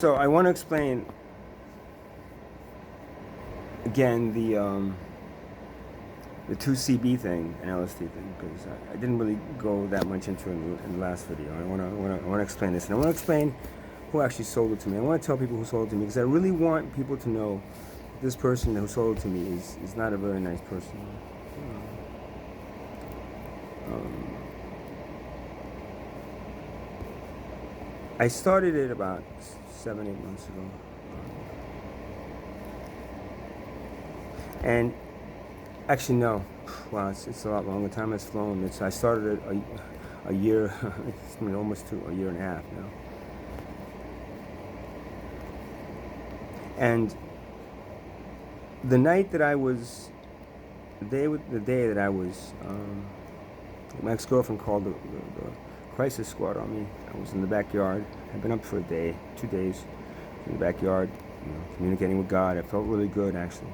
So I want to explain again the 2CB thing and LSD thing because I didn't really go that much into it in the last video. I want to explain this, and I want to explain who actually sold it to me. I want to tell people who sold it to me because I really want people to know this person who sold it to me is not a very nice person. I started it about 7-8 months ago. And actually, no. Wow, it's a lot longer. Time has flown. I started it a year, it's been almost a year and a half now. And the night that I was, the day that I was, my ex-girlfriend called the crisis squad on me. I was in the backyard. I'd been up for a day, 2 days, in the backyard, communicating with God. I felt really good, actually.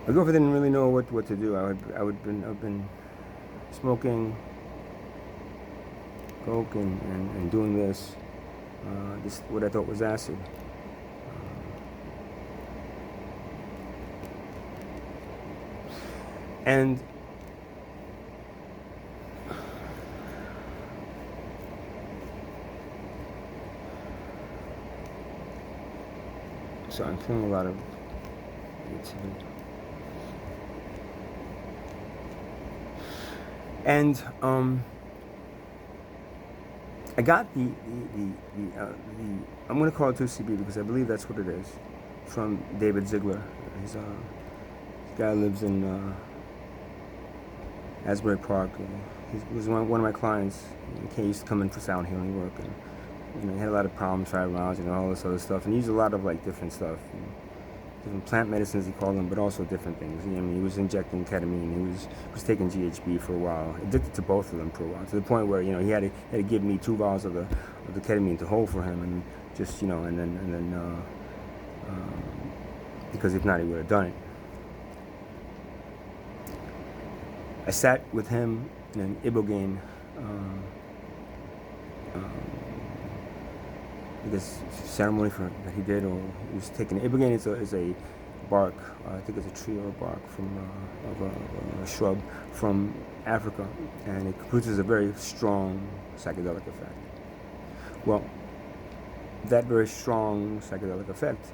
My girlfriend didn't really know what to do. I've been smoking coke and doing this what I thought was acid. And so I'm feeling a lot of negativity. And I got the I'm going to call it 2CB because I believe that's what it is, from David Ziegler. He's this guy lives in Asbury Park. He was one of my clients. He used to come in for sound healing work, and he had a lot of problems fibromyalgia and all this other stuff. And he used a lot of different stuff, different plant medicines he called them, but also different things. He was injecting ketamine. He was taking GHB for a while, addicted to both of them for a while, to the point where he had to give me 2 vials of the ketamine to hold for him, and just and then because if not he would have done it. I sat with him in an ibogaine, I guess, ceremony that he did, or he was taking ibogaine is a bark, I think it's a tree or a bark from of a shrub from Africa, and it produces a very strong psychedelic effect. Well, that very strong psychedelic effect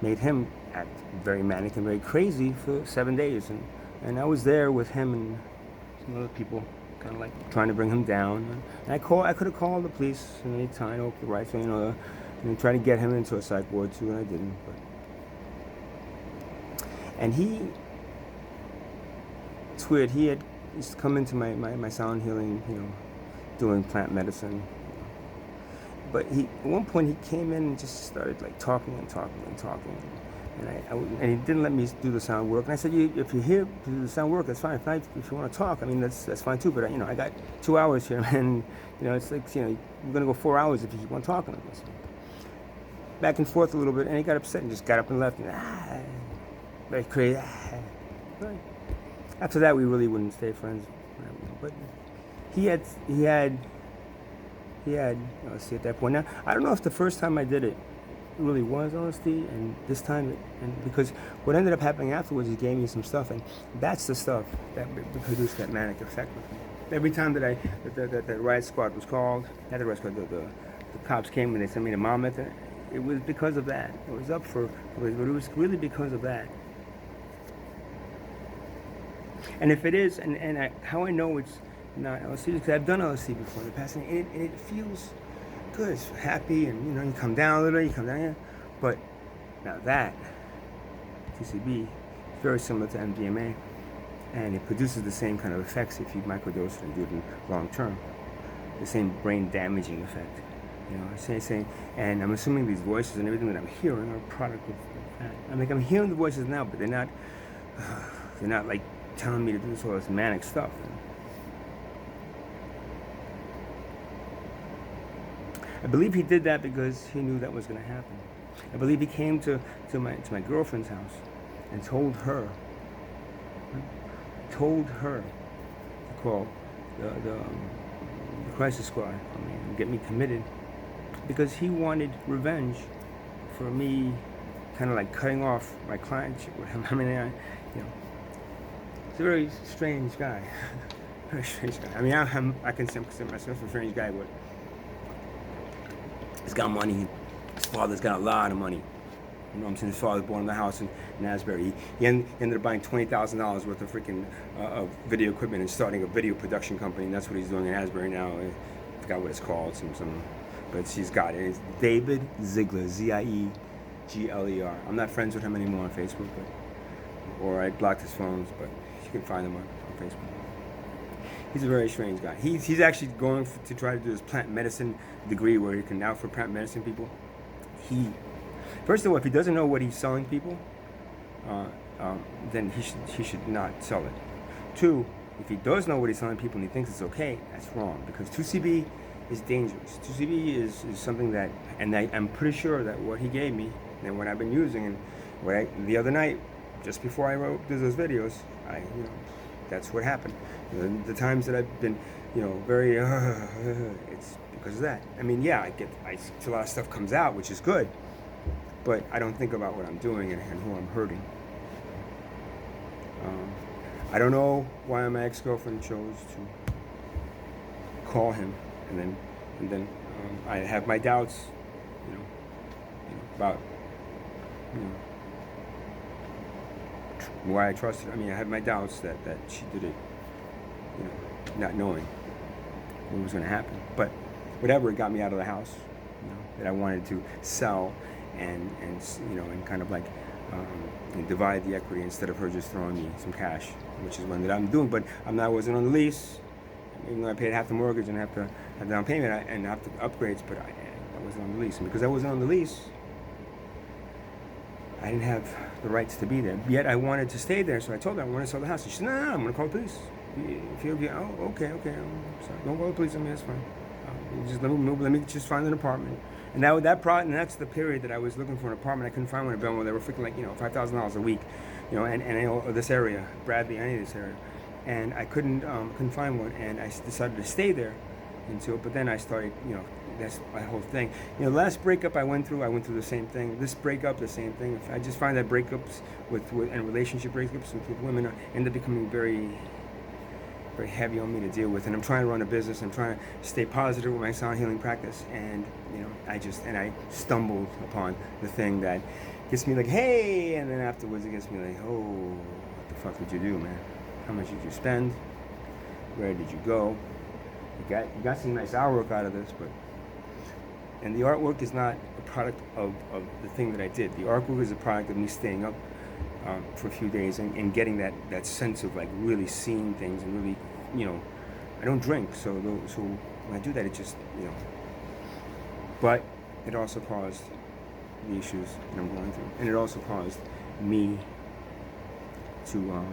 made him act very manic and very crazy for 7 days, and I was there with him and some other people, kind of trying to bring him down. And I could have called the police at any time, or the rights, and try to get him into a psych ward too, and I didn't. And it's weird. He used to come into my sound healing, doing plant medicine. But at one point he came in and just started talking and talking and talking. And he didn't let me do the sound work. And I said, if you're here to do the sound work, that's fine. If you want to talk, that's fine too. But I got 2 hours here, and it's we're gonna go 4 hours if you keep on talking to us. Back and forth a little bit, and he got upset and just got up and left. And, very crazy. After that, we really wouldn't stay friends. But he had LSD at that point. Now I don't know if the first time I did it really was LSD, and this time and because what ended up happening afterwards, he gave me some stuff, and that's the stuff that produced that manic effect with me. Every time that the riot squad was called, not the riot squad, the cops came and they sent me to Monmouth, it was because of that. It was up for, but it was really because of that. And if it is, how I know it's not LSD, because I've done LSD before in the past, and it feels good. It's happy, and you come down a little, you come down here. But now that 2CB is very similar to MDMA, and it produces the same kind of effects if you microdose it and do it in long term. The same brain damaging effect. Saying, and I'm assuming these voices and everything that I'm hearing are a product of that. I'm hearing the voices now, but they're not telling me to do all this manic stuff. I believe he did that because he knew that was going to happen. I believe he came to my girlfriend's house and told her to call the crisis squad on me and get me committed, because he wanted revenge for me kind of like cutting off my clientship with him. I mean, he's a very strange guy. Very strange guy. I mean, I consider myself a strange guy, but he's got money. His father's got a lot of money. You know what I'm saying? His father bought him the house in Asbury. He ended up buying $20,000 worth of freaking video equipment and starting a video production company. And that's what he's doing in Asbury now. I forgot what it's called. But he's got it. It's David Ziegler, Ziegler. I'm not friends with him anymore on Facebook, or I blocked his phones, but you can find him on Facebook. He's a very strange guy. He's actually going to try to do his plant medicine degree where he can now for plant medicine people. First of all, if he doesn't know what he's selling people, then he should not sell it. Two, if he does know what he's selling people and he thinks it's okay, that's wrong, because 2CB is dangerous. 2CB is something that, and I'm pretty sure that what he gave me and what I've been using, and the other night, just before I did those videos, that's what happened. The times that I've been, very, it's because of that. I mean, yeah, a lot of stuff comes out, which is good, but I don't think about what I'm doing and who I'm hurting. I don't know why my ex-girlfriend chose to call him, and then I have my doubts, about, why I trusted her. I mean, I have my doubts that she did it, not knowing what was going to happen. But whatever, it got me out of the house, that I wanted to sell and kind of like divide the equity instead of her just throwing me some cash, which is one that I'm doing. But I wasn't on the lease, even though I paid half the mortgage and half the down payment and half the upgrades, but I wasn't on the lease. And because I wasn't on the lease, I didn't have the rights to be there. Yet I wanted to stay there, so I told her I want to sell the house. She said, no, I'm going to call the police. If you'll be, okay, sorry, don't call the police on me, that's fine. Just let me just find an apartment. And that's the period that I was looking for an apartment. I couldn't find one in Belmont. They were freaking like, $5,000 a week, and this area, Bradley, any of this area. And I couldn't find one, and I decided to stay there but then I started, that's my whole thing. The last breakup I went through the same thing. This breakup, the same thing. I just find that breakups and relationship breakups with women end up becoming very, very heavy on me to deal with. And I'm trying to run a business. I'm trying to stay positive with my sound healing practice. And, I stumbled upon the thing that gets me like, hey, and then afterwards it gets me like, oh, what the fuck did you do, man? How much did you spend? Where did you go? You got some nice artwork out of this, and the artwork is not a product of the thing that I did. The artwork is a product of me staying up for a few days and getting that sense of like really seeing things and really, I don't drink, so when I do that, it just, but it also caused the issues that I'm going through, and it also caused me to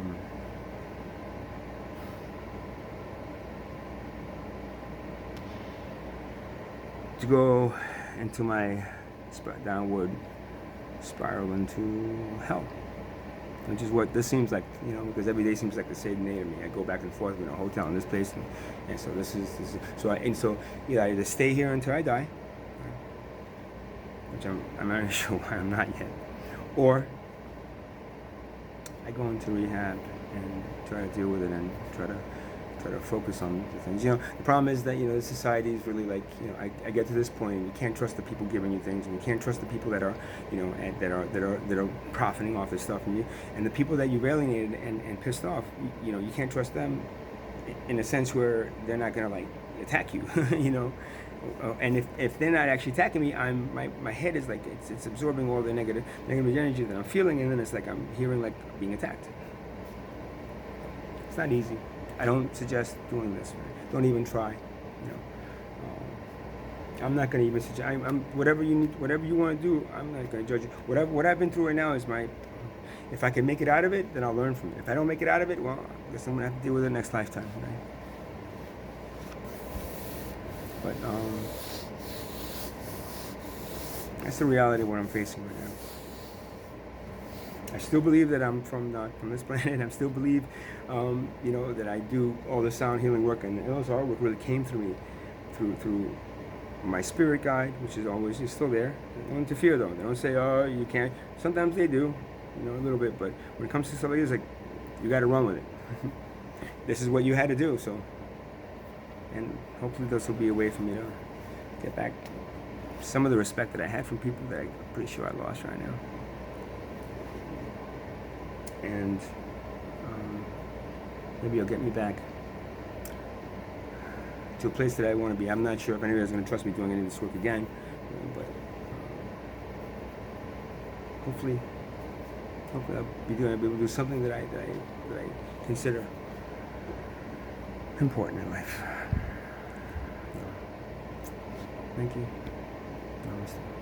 go into my downward spiral into hell, which is what this seems like, because every day seems like the same day to me. I go back and forth in a hotel in this place, and so this is I either stay here until I die, which I'm not really sure why I'm not yet, or I go into rehab and try to deal with it and try to focus on the things. The problem is that, the society is really like, I get to this point and you can't trust the people giving you things, and you can't trust the people that are, that are profiting off this stuff, and the people that you've alienated and pissed off, you can't trust them in a sense where they're not gonna like attack you, and if they're not actually attacking me, my head is like, it's absorbing all the negative energy that I'm feeling, and then it's like I'm hearing like being attacked. It's not easy. I don't suggest doing this. Right? Don't even try. I'm not going to even suggest. I'm whatever you need, whatever you want to do. I'm not going to judge you. What I've been through right now is if I can make it out of it, then I'll learn from it. If I don't make it out of it, well, I guess I'm going to have to deal with it next lifetime. Right? But that's the reality of what I'm facing right now. I still believe that I'm not from this planet. I still believe, that I do all the sound healing work, and all this artwork really came through me, through my spirit guide, which is still there. They don't interfere though. They don't say, oh, you can't. Sometimes they do, a little bit. But when it comes to stuff like this, like, you got to run with it. This is what you had to do. So, and hopefully this will be a way for me to get back some of the respect that I had from people that I'm pretty sure I lost right now. And maybe it'll get me back to a place that I want to be. I'm not sure if anybody's going to trust me doing any of this work again, but hopefully I'll be able to do something that I consider important in life. Thank you. Namaste.